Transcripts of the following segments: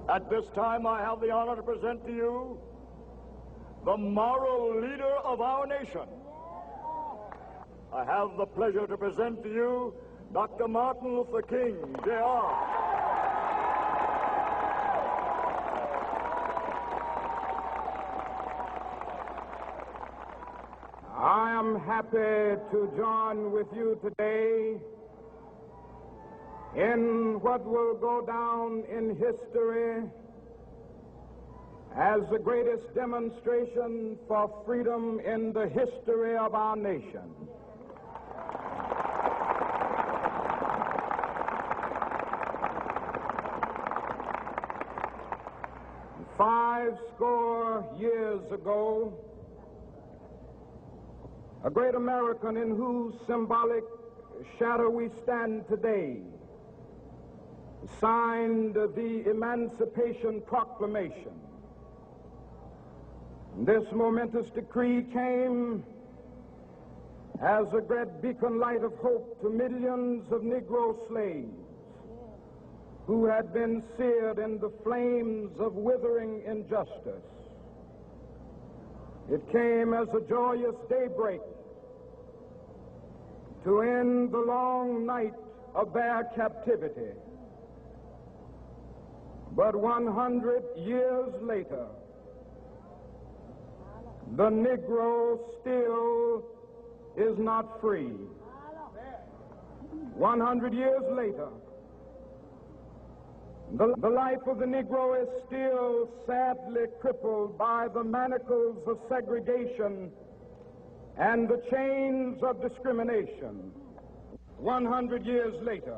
At this time, I have the honor to present to you the moral leader of our nation. I have the pleasure to present to you Dr. Martin Luther King, Jr. I am happy to join with you today in what will go down in history as the greatest demonstration for freedom in the history of our nation. Five score years ago, a great American in whose symbolic shadow we stand today signed the Emancipation Proclamation. This momentous decree came as a great beacon light of hope to millions of Negro slaves who had been seared in the flames of withering injustice. It came as a joyous daybreak to end the long night of their captivity. But 100 years later, the Negro still is not free. 100 years later, the life of the Negro is still sadly crippled by the manacles of segregation and the chains of discrimination. 100 years later,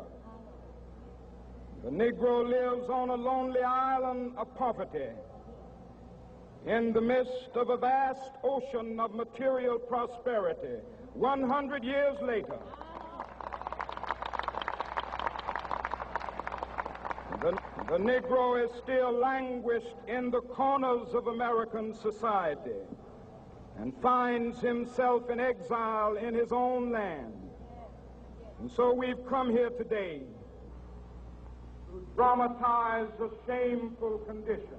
the Negro lives on a lonely island of poverty in the midst of a vast ocean of material prosperity. 100 years later, the Negro is still languished in the corners of American society and finds himself in exile in his own land. And so we've come here today to dramatize a shameful condition.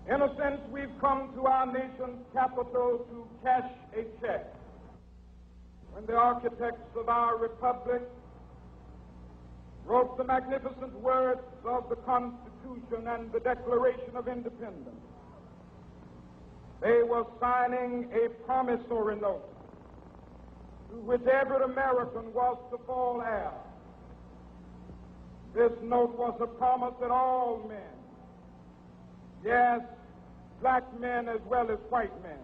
In a sense, we've come to our nation's capital to cash a check. When the architects of our republic wrote the magnificent words of the Constitution and the Declaration of Independence, they were signing a promissory note to which every American was to fall heir. This note was a promise that all men, yes, black men as well as white men,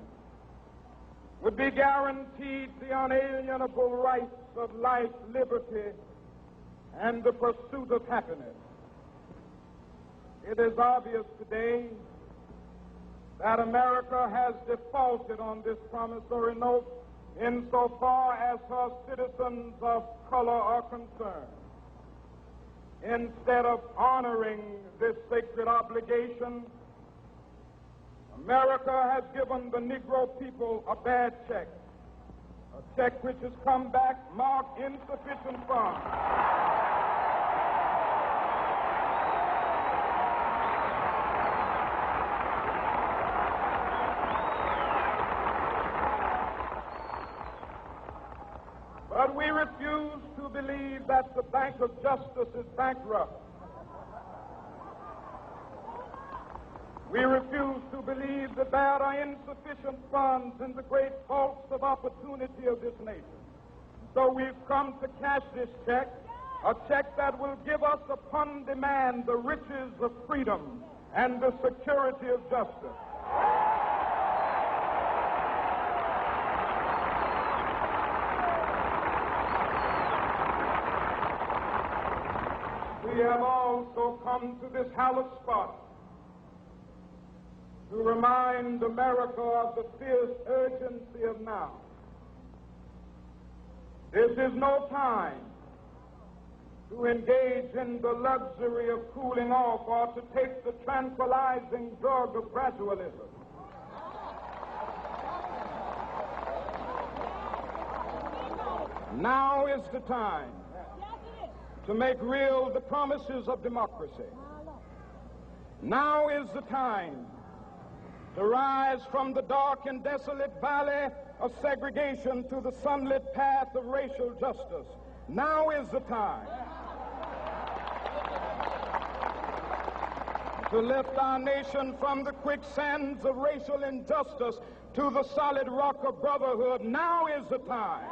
would be guaranteed the unalienable rights of life, liberty, and the pursuit of happiness. It is obvious today that America has defaulted on this promissory note insofar as her citizens of color are concerned. Instead of honoring this sacred obligation, America has given the Negro people a bad check, a check which has come back marked insufficient funds. But we refuse to believe that the Bank of Justice is bankrupt. We refuse to believe that there are insufficient funds in the great vaults of opportunity of this nation. So we've come to cash this check, a check that will give us upon demand the riches of freedom and the security of justice. We have also come to this hallowed spot to remind America of the fierce urgency of now. This is no time to engage in the luxury of cooling off or to take the tranquilizing drug of gradualism. Now is the time to make real the promises of democracy. Now is the time to rise from the dark and desolate valley of segregation to the sunlit path of racial justice. Now is the time to lift our nation from the quicksands of racial injustice to the solid rock of brotherhood. Now is the time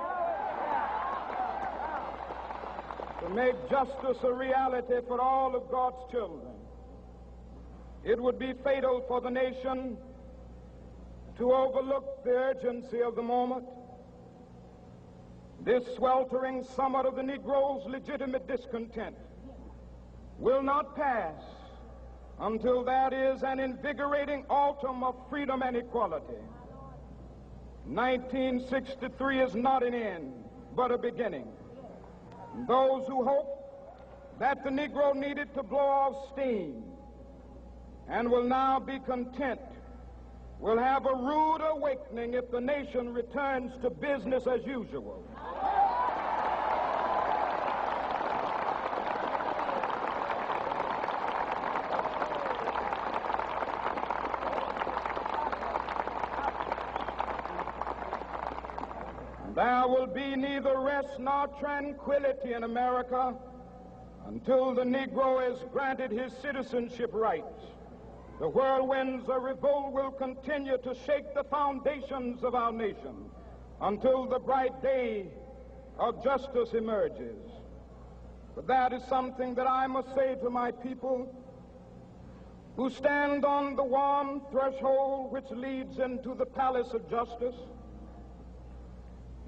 to make justice a reality for all of God's children. It would be fatal for the nation to overlook the urgency of the moment. This sweltering summit of the Negro's legitimate discontent will not pass until that is an invigorating autumn of freedom and equality. 1963 is not an end, but a beginning. Those who hope that the Negro needed to blow off steam and will now be content will have a rude awakening if the nation returns to business as usual. There will be neither rest nor tranquility in America until the Negro is granted his citizenship rights. The whirlwinds of revolt will continue to shake the foundations of our nation until the bright day of justice emerges. But that is something that I must say to my people who stand on the warm threshold which leads into the palace of justice.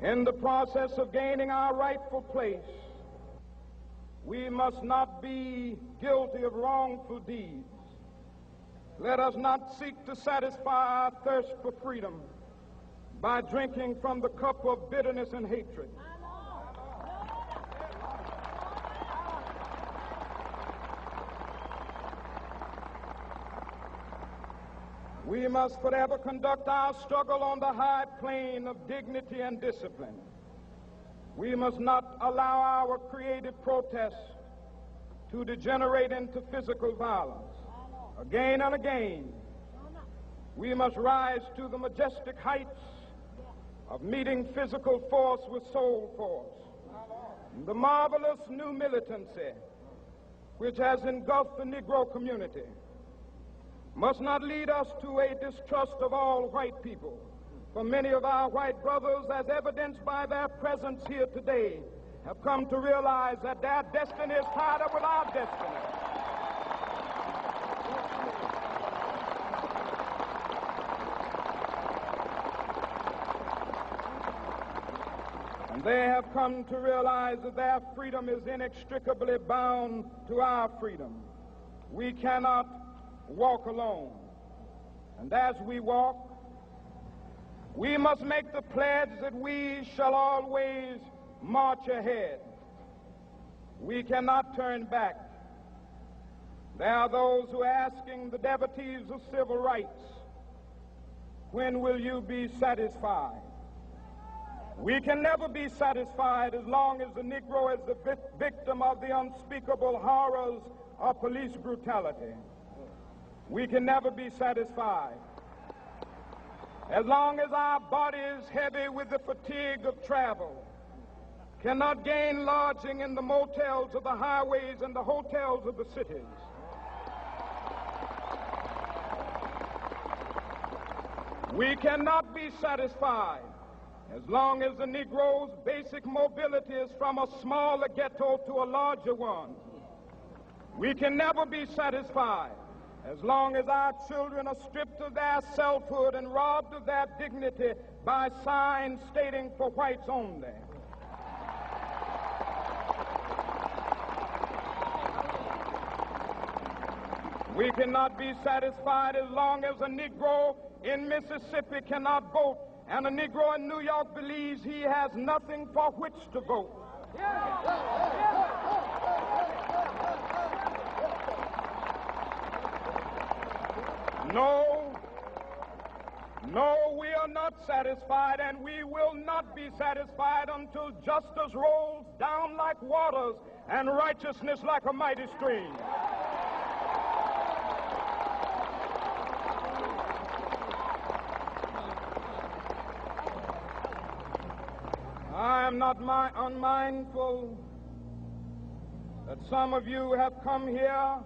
In the process of gaining our rightful place, we must not be guilty of wrongful deeds. Let us not seek to satisfy our thirst for freedom by drinking from the cup of bitterness and hatred. We must forever conduct our struggle on the high plane of dignity and discipline. We must not allow our creative protests to degenerate into physical violence. Again and again, we must rise to the majestic heights of meeting physical force with soul force. The marvelous new militancy which has engulfed the Negro community must not lead us to a distrust of all white people. For many of our white brothers, as evidenced by their presence here today, have come to realize that their destiny is tied up with our destiny. And they have come to realize that their freedom is inextricably bound to our freedom. We cannot walk alone. And as we walk, we must make the pledge that we shall always march ahead. We cannot turn back. There are those who are asking the devotees of civil rights, when will you be satisfied? We can never be satisfied as long as the Negro is the victim of the unspeakable horrors of police brutality. We can never be satisfied as long as our body is heavy with the fatigue of travel, cannot gain lodging in the motels of the highways and the hotels of the cities. We cannot be satisfied as long as the Negro's basic mobility is from a smaller ghetto to a larger one. We can never be satisfied as long as our children are stripped of their selfhood and robbed of their dignity by signs stating for whites only. We cannot be satisfied as long as a Negro in Mississippi cannot vote and a Negro in New York believes he has nothing for which to vote. No, we are not satisfied, and we will not be satisfied until justice rolls down like waters and righteousness like a mighty stream. am not unmindful that some of you have come here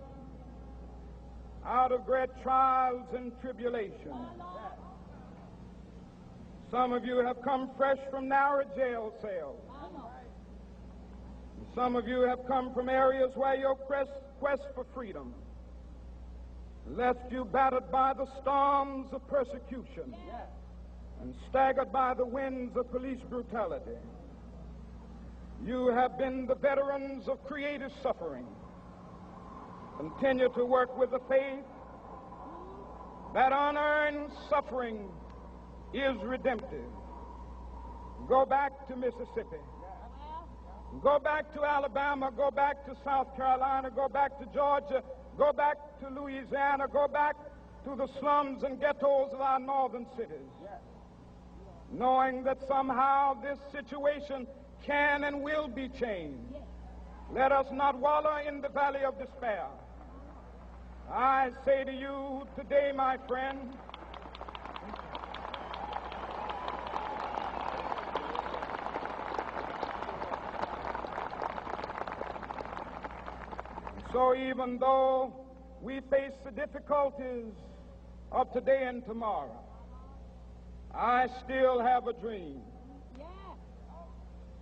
out of great trials and tribulations. Some of you have come fresh from narrow jail cells. Some of you have come from areas where your quest for freedom left you battered by the storms of persecution and staggered by the winds of police brutality. You have been the veterans of creative suffering. Continue to work with the faith that unearned suffering is redemptive. Go back to Mississippi. Go back to Alabama. Go back to South Carolina. Go back to Georgia. Go back to Louisiana. Go back to the slums and ghettos of our northern cities. Knowing that somehow this situation can and will be changed. Let us not wallow in the valley of despair. I say to you today, my friend, so even though we face the difficulties of today and tomorrow, I still have a dream.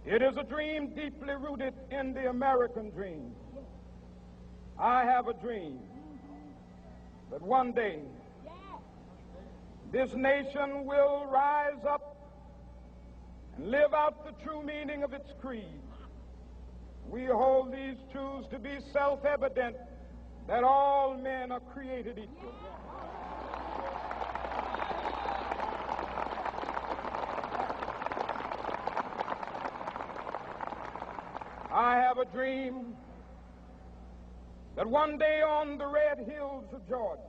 It is a dream deeply rooted in the American dream. I have a dream that one day this nation will rise up and live out the true meaning of its creed. We hold these truths to be self-evident, that all men are created equal. I have a dream that one day on the red hills of Georgia,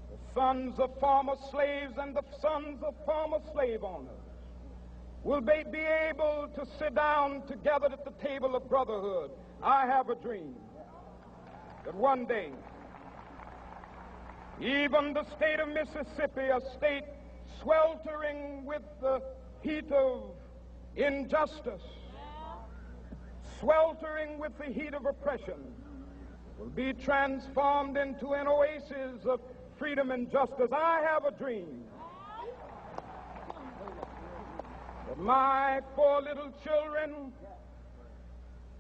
the sons of former slaves and the sons of former slave owners will be able to sit down together at the table of brotherhood. I have a dream that one day, even the state of Mississippi, a state sweltering with the heat of injustice, sweltering with the heat of oppression, will be transformed into an oasis of freedom and justice. I have a dream that my 4 little children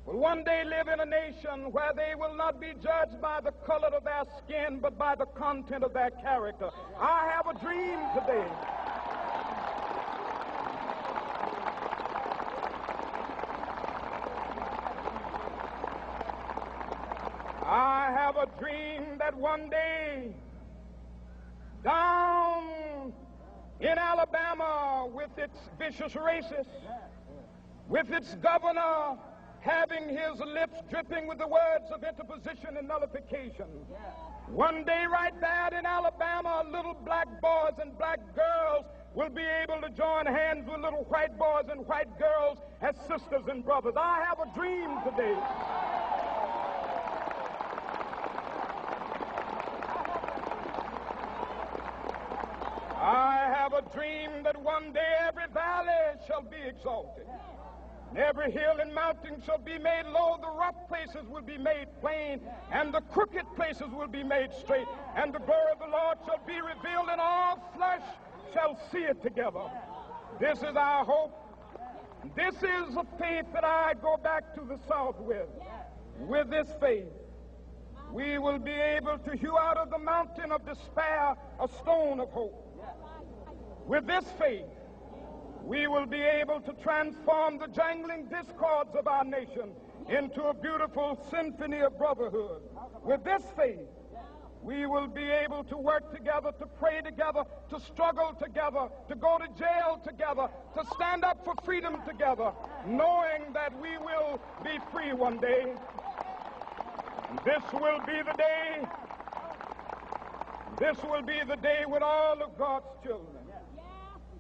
will one day live in a nation where they will not be judged by the color of their skin, but by the content of their character. I have a dream today I have a dream that one day down in Alabama, with its vicious racists, with its governor having his lips dripping with the words of interposition and nullification, one day right there in Alabama, little black boys and black girls will be able to join hands with little white boys and white girls as sisters and brothers. I have a dream today that one day every valley shall be exalted, and every hill and mountain shall be made low. The rough places will be made plain, and the crooked places will be made straight, and the glory of the Lord shall be revealed, and all flesh shall see it together. This is our hope. This is a faith that I go back to the South with. With this faith, we will be able to hew out of the mountain of despair a stone of hope. With this faith, we will be able to transform the jangling discords of our nation into a beautiful symphony of brotherhood. With this faith, we will be able to work together, to pray together, to struggle together, to go to jail together, to stand up for freedom together, knowing that we will be free one day. This will be the day. This will be the day when all of God's children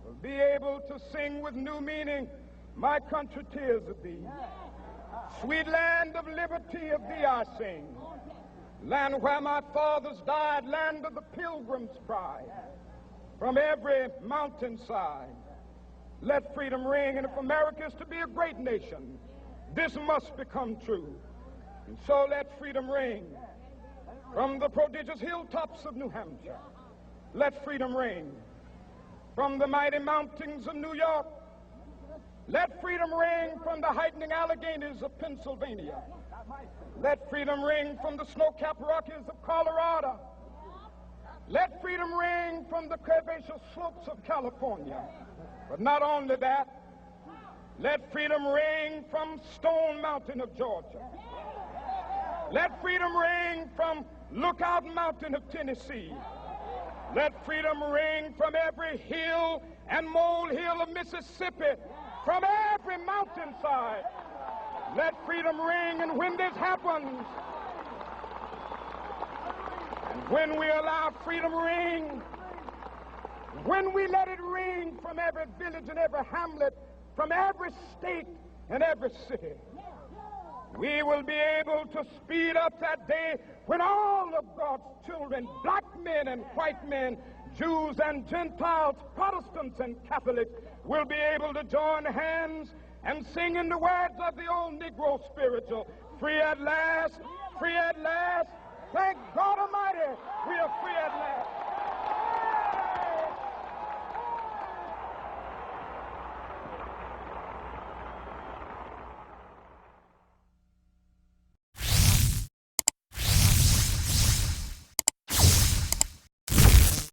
will be able to sing with new meaning, "My country, 'tis of thee. Sweet land of liberty, of thee I sing. Land where my fathers died, land of the pilgrim's pride. From every mountainside, Let freedom ring, and if America is to be a great nation, this must become true. And so let freedom ring from the prodigious hilltops of New Hampshire. Let freedom ring from the mighty mountains of New York. Let freedom ring from the heightening Alleghenies of Pennsylvania. Let freedom ring from the snow-capped Rockies of Colorado. Let freedom ring from the curvaceous slopes of California. But not only that, let freedom ring from Stone Mountain of Georgia. Let freedom ring from Lookout Mountain of Tennessee. Let freedom ring from every hill and molehill of Mississippi, from every mountainside. Let freedom ring, and when this happens, and when we allow freedom ring, when we let it ring from every village and every hamlet, from every state and every city, we will be able to speed up that day when all of God's children, black men and white men, Jews and Gentiles, Protestants and Catholics, will be able to join hands and sing in the words of the old Negro spiritual, free at last, free at last. Thank God Almighty, we are free at last.